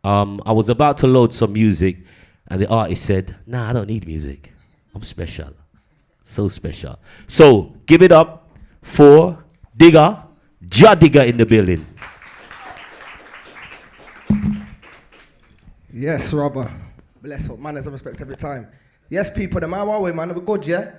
I was about to load some music, and the artist said, "Nah, I don't need music. I'm special. So special." So, give it up for Digga, Jah Digga in the building. Yes, Robert. Bless up, manners and respect every time. Yes, people, the man, way, man, we're good, yeah?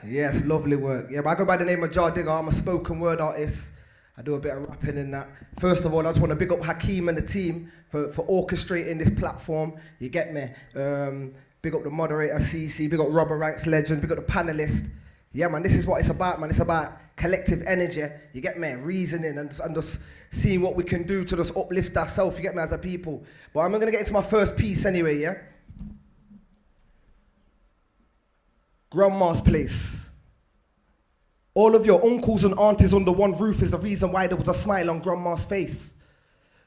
Yes, lovely work. Yeah, but I go by the name of Jah Digga. I'm a spoken word artist. I do a bit of rapping in that. First of all, I just want to big up Hakeem and the team for orchestrating this platform. You get me? Big up the moderator, CC, big up Robert Ranks Legend, big up the panelist. Yeah, man, this is what it's about, man. It's about collective energy. You get me? Reasoning and just seeing what we can do to just uplift ourselves, you get me, as a people. But I'm going to get into my first piece anyway, yeah? Grandma's place. All of your uncles and aunties under one roof is the reason why there was a smile on Grandma's face.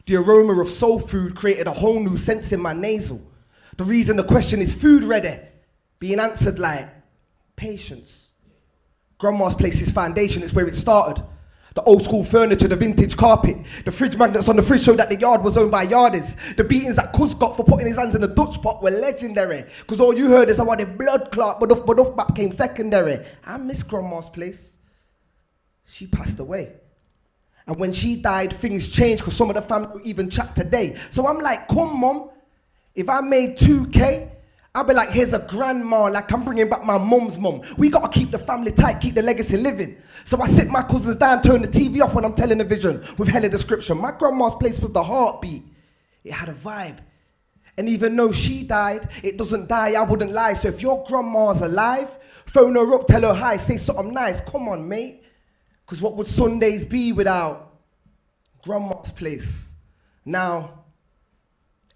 The aroma of soul food created a whole new sense in my nasal. The reason the question is food ready, being answered like patience. Grandma's place is foundation, it's where it started. The old school furniture, the vintage carpet, the fridge magnets on the fridge showed that the yard was owned by yardies. The beatings that Cuz got for putting his hands in the Dutch pot were legendary. Cause all you heard is how the blood clot, but off back came secondary. I miss Grandma's place. She passed away. And when she died, things changed cause some of the family don't even chat today. So I'm like, come mom, if I made 2K, I'll be like, here's a grandma, like I'm bringing back my mum's mum. We gotta keep the family tight, keep the legacy living. So I sit my cousins down, turn the TV off when I'm telling the vision with hella description. My grandma's place was the heartbeat. It had a vibe. And even though she died, it doesn't die, I wouldn't lie. So if your grandma's alive, phone her up, tell her hi, say something nice. Come on, mate. Because what would Sundays be without Grandma's place? Now,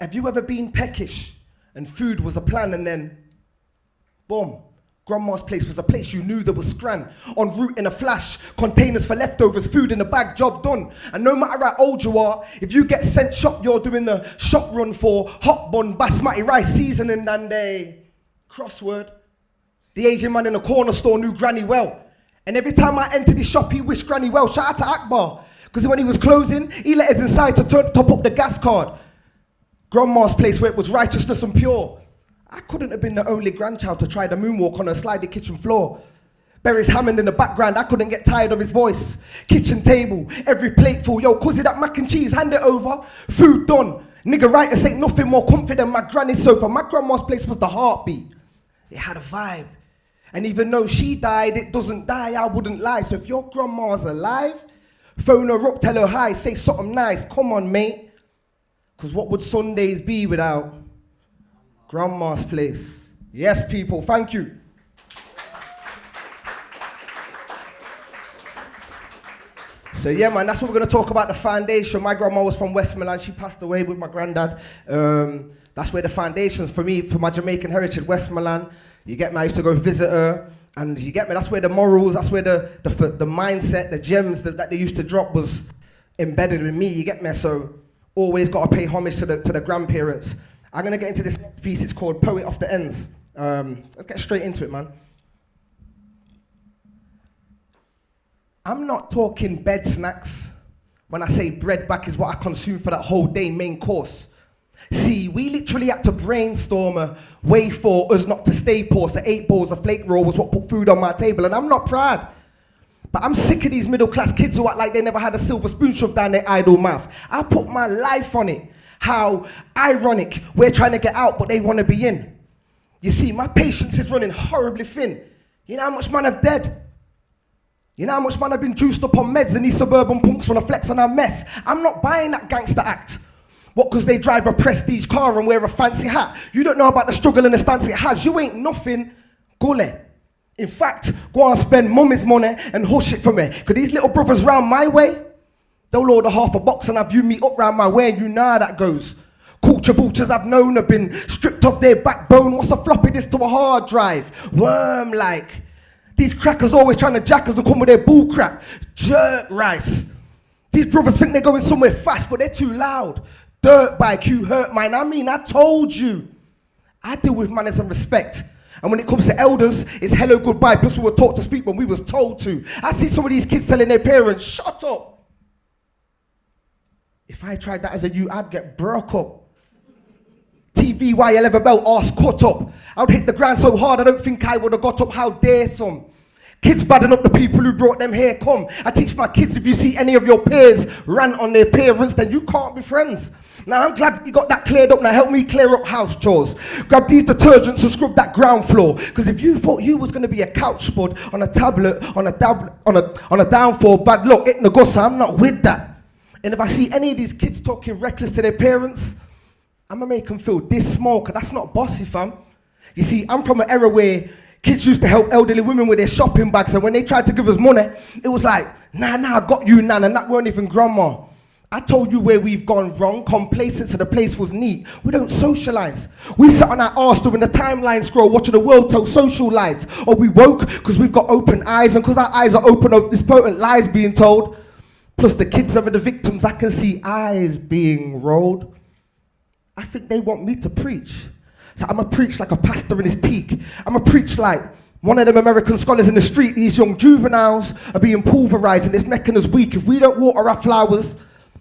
have you ever been peckish and food was a plan and then, boom, Grandma's place was a place you knew there was scran. En route in a flash, containers for leftovers, food in the bag, job done. And no matter how old you are, if you get sent shop, you're doing the shop run for hot bun, basmati rice, seasoning and a crossword. The Asian man in the corner store knew Granny well. And every time I entered his shop, he wished Granny well. Shout out to Akbar. Because when he was closing, he let us inside to top up the gas card. Grandma's place where it was righteousness and pure. I couldn't have been the only grandchild to try the moonwalk on a slidey kitchen floor. Barry's Hammond in the background, I couldn't get tired of his voice. Kitchen table, every plate full. Yo, cuzzy, that mac and cheese, hand it over. Food done. Nigga writers ain't nothing more comfy than my granny's sofa. My grandma's place was the heartbeat. It had a vibe. And even though she died, it doesn't die, I wouldn't lie. So if your grandma's alive, phone her up, tell her hi, say something nice. Come on, mate. Because what would Sundays be without Grandma's place? Yes, people, thank you. So yeah, man, that's what we're going to talk about, the foundation. My grandma was from Westmoreland. She passed away with my granddad. That's where the foundations for me, for my Jamaican heritage, Westmoreland. You get me, I used to go visit her. And you get me, that's where the morals, that's where the mindset, the gems that they used to drop was embedded in me, you get me? So always got to pay homage to the grandparents. I'm going to get into this next piece, it's called Poet Off the Ends. Let's get straight into it, man. I'm not talking bed snacks. When I say bread back is what I consume for that whole day main course. See, we literally had to brainstorm a way for us not to stay poor. So 8 balls of flake roll was what put food on my table, and I'm not proud. But I'm sick of these middle class kids who act like they never had a silver spoon shoved down their idle mouth. I put my life on it. How ironic, we're trying to get out, but they want to be in. You see, my patience is running horribly thin. You know how much man I've dead? You know how much man I've been juiced up on meds and these suburban punks wanna flex on our mess? I'm not buying that gangster act. What, cause they drive a prestige car and wear a fancy hat? You don't know about the struggle and the stance it has. You ain't nothing, gully. In fact, go and spend mummy's money and hush it for me. Cause these little brothers round my way, they'll order half a box and have you meet up round my way, and you know how that goes. Culture vultures I've known have been stripped of their backbone. What's a floppy disk to a hard drive? Worm-like. These crackers always trying to jack us and come with their bull crap. Jerk rice. These brothers think they're going somewhere fast, but they're too loud. Dirt bike, you hurt mine. I mean, I told you. I deal with manners and respect. And when it comes to elders, it's hello, goodbye. Plus we were taught to speak when we was told to. I see some of these kids telling their parents, shut up. If I tried that as a youth, I'd get broke up. VY leather belt, arse cut up. I would hit the ground so hard I don't think I would have got up. How dare some? Kids badding up the people who brought them here. Come, I teach my kids, if you see any of your peers rant on their parents, then you can't be friends. Now I'm glad you got that cleared up. Now help me clear up house chores. Grab these detergents and scrub that ground floor. Because if you thought you was going to be a couch spud on a tablet, on a downfall, bad luck, it nagosa, I'm not with that. And if I see any of these kids talking reckless to their parents, I'm going to make them feel this small, because that's not bossy, fam. You see, I'm from an era where kids used to help elderly women with their shopping bags, and when they tried to give us money, it was like, nah, I got you, nan, and that weren't even grandma. I told you where we've gone wrong. Complacent so the place was neat. We don't socialise. We sat on our arse doing the timeline scroll, watching the world tell social lies. Or we woke because we've got open eyes, and because our eyes are open, there's potent lies being told. Plus the kids are the victims. I can see eyes being rolled. I think they want me to preach. So I'ma preach like a pastor in his peak. I'ma preach like one of them American scholars in the street. These young juveniles are being pulverized and this mechanism weak. If we don't water our flowers,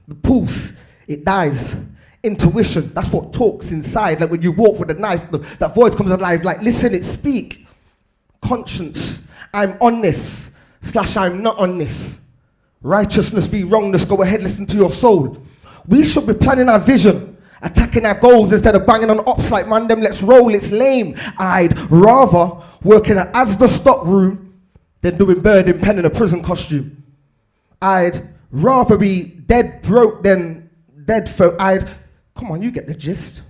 the pulse, it dies. Intuition, that's what talks inside. Like when you walk with a knife, that voice comes alive. Like, listen, it speak. Conscience, I'm on this, / I'm not on this. Righteousness v wrongness, go ahead, listen to your soul. We should be planning our vision, attacking our goals instead of banging on ops like, man, them, let's roll, it's lame. I'd rather work in an Asda stock room than doing bird in pen in a prison costume. I'd rather be dead broke than dead folk. Come on, you get the gist.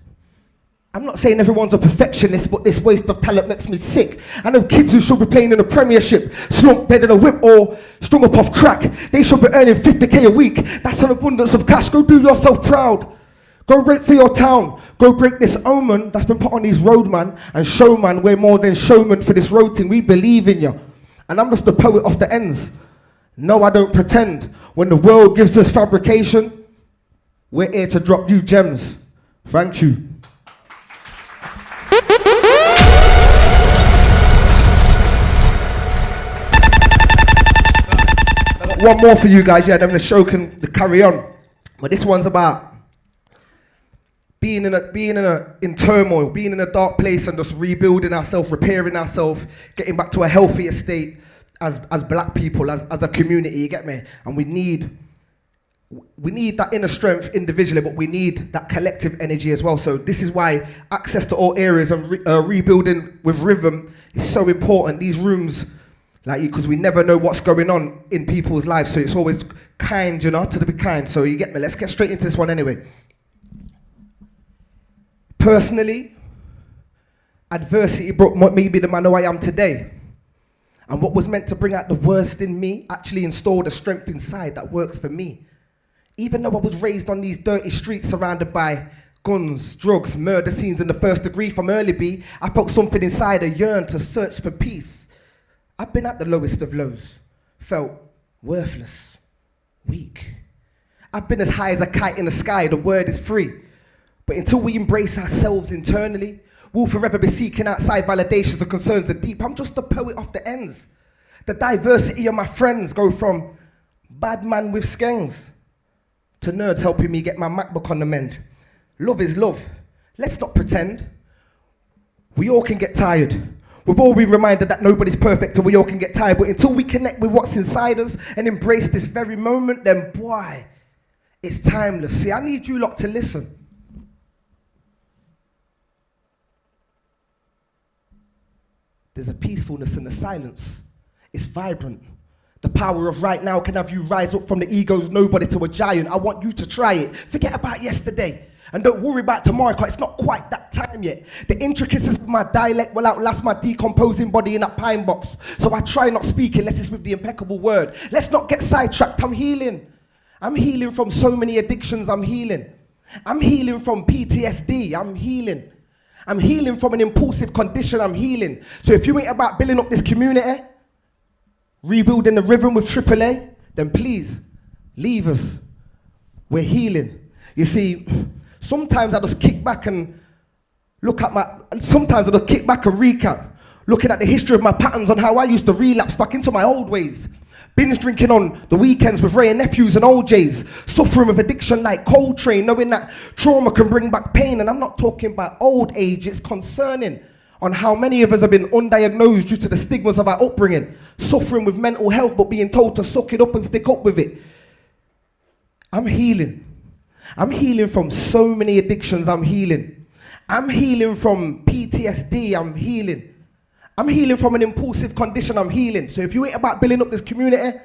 I'm not saying everyone's a perfectionist, but this waste of talent makes me sick. I know kids who should be playing in the Premiership, slumped dead in a whip or strung up off crack. They should be earning 50k a week. That's an abundance of cash. Go do yourself proud. Go break for your town. Go break this omen that's been put on these roadman and showman. We're more than showman for this road thing. We believe in you. And I'm just the poet of the ends. No, I don't pretend. When the world gives us fabrication, we're here to drop you gems. Thank you. I got one more for you guys, yeah, then the show can carry on. But this one's about being in turmoil, being in a dark place and just rebuilding ourselves, repairing ourselves, getting back to a healthier state as black people, as a community, you get me? And we need that inner strength individually, but we need that collective energy as well. So this is why access to all areas and rebuilding with rhythm is so important. These rooms, like, because we never know what's going on in people's lives, so it's always kind, you know, to be kind. So you get me? Let's get straight into this one anyway. Personally, adversity brought me be the man who I am today. And what was meant to bring out the worst in me actually installed a strength inside that works for me. Even though I was raised on these dirty streets surrounded by guns, drugs, murder scenes in the first degree from early B, I felt something inside a yearn to search for peace. I've been at the lowest of lows, felt worthless, weak. I've been as high as a kite in the sky, the word is free. But until we embrace ourselves internally, we'll forever be seeking outside validations and concerns are deep. I'm just a poet of the ends. The diversity of my friends go from bad man with skangs to nerds helping me get my MacBook on the mend. Love is love. Let's not pretend. We all can get tired. We've all been reminded that nobody's perfect and we all can get tired. But until we connect with what's inside us and embrace this very moment, then boy, it's timeless. See, I need you lot to listen. There's a peacefulness in the silence. It's vibrant. The power of right now can have you rise up from the ego's nobody to a giant. I want you to try it. Forget about yesterday. And don't worry about tomorrow, because it's not quite that time yet. The intricacies of my dialect will outlast my decomposing body in that pine box. So I try not speak unless it's with the impeccable word. Let's not get sidetracked. I'm healing. I'm healing from so many addictions. I'm healing. I'm healing from PTSD. I'm healing. I'm healing from an impulsive condition. I'm healing. So if you ain't about building up this community, rebuilding the rhythm with AAA, then please leave us. We're healing. You see, sometimes I just kick back and recap, looking at the history of my patterns on how I used to relapse back into my old ways. Binge drinking on the weekends with Ray and nephews and OJs. Suffering with addiction like Coltrane, knowing that trauma can bring back pain. And I'm not talking about old age, it's concerning on how many of us have been undiagnosed due to the stigmas of our upbringing. Suffering with mental health but being told to suck it up and stick up with it. I'm healing. I'm healing from so many addictions. I'm healing from PTSD. I'm healing from an impulsive condition. I'm healing. So if you ain't about building up this community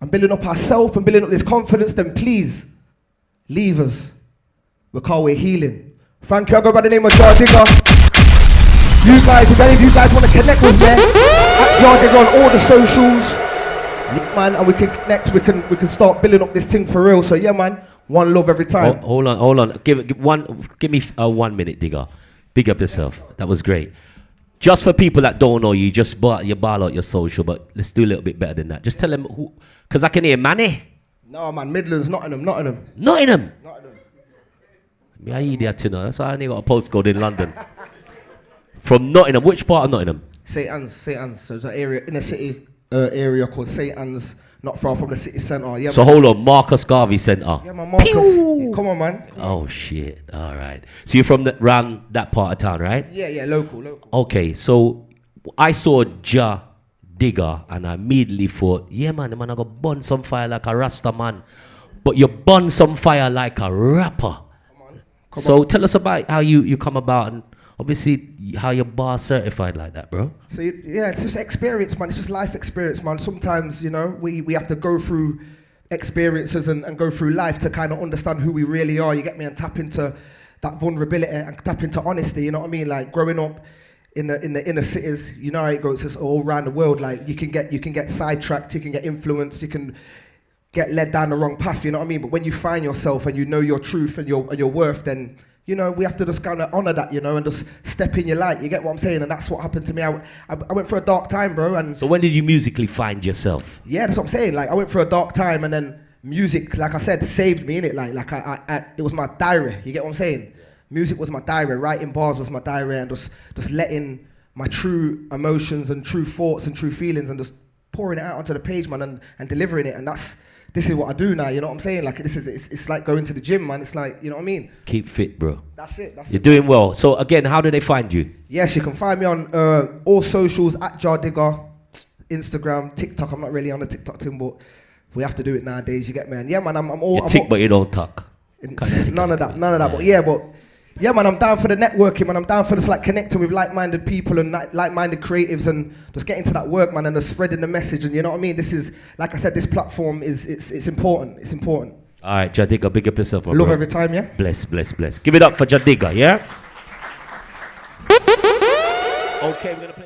and building up ourselves and building up this confidence, then please leave us because we're healing. Thank you. I go by the name of Jah Digga. You guys, if any of you guys want to connect with me, at Jah Digga on all the socials, yeah, man, and we can connect. We can start building up this thing for real. So yeah, man, one love every time. Hold on. Give me 1 minute, Digga. Big up yourself. That was great. Just for people that don't know you, just ball out your social, but let's do a little bit better than that. Just tell them who, because I can hear Manny. No, man, Midlands, Nottingham. Nottingham. Me, I hear that, you know. That's why I only got a postcode in London. From Nottingham. Which part of Nottingham? St. Anne's. So there's an area in the city area called St. Anne's, not far from the city centre. Yeah, so hold on, Marcus Garvey Centre. Yeah, man, Marcus. Yeah, come on, man. Oh shit! All right. So you're from around that part of town, right? Yeah, local. Okay, so I saw Jah Digga and I immediately thought, yeah, man, the man I got burn some fire like a Rasta man, but you burn some fire like a rapper. Come on. Tell us about how you come about and obviously how you're bar certified like that, bro. So yeah, it's just experience, man. It's just life experience, man. Sometimes, you know, we have to go through experiences and go through life to kind of understand who we really are. You get me? And tap into that vulnerability and tap into honesty. You know what I mean? Like growing up in the inner cities, you know how it goes. It's all around the world. Like you can get sidetracked, you can get influenced, you can get led down the wrong path. You know what I mean? But when you find yourself and you know your truth and your worth, then you know, we have to just kind of honor that, you know, and just step in your light. You get what I'm saying? And that's what happened to me. I went through a dark time, bro. And so when did you musically find yourself? Yeah, that's what I'm saying. Like I went through a dark time, and then music, like I said, saved me, innit? Like I it was my diary. You get what I'm saying? Yeah. Music was my diary. Writing bars was my diary, and just letting my true emotions and true thoughts and true feelings and just pouring it out onto the page, man, and delivering it. And this is what I do now, you know what I'm saying? Like it's like going to the gym, man. It's like, you know what I mean? Keep fit, bro. That's it. You're doing well. So again, how do they find you? Yes, you can find me on all socials at Jah Digga, Instagram, TikTok. I'm not really on the TikTok thing, but we have to do it nowadays. You get me? And yeah, man, I'm all. But you don't talk. None of that. But yeah, man, I'm down for the networking, man. I'm down for just like connecting with like-minded people and like-minded creatives and just getting to that work, man, and just spreading the message. And you know what I mean? This is, like I said, this platform it's important. It's important. All right, Jah Digga, big up yourself, my Love bro. every time, yeah? Bless. Give it up for Jah Digga, yeah? Okay, we're going to play.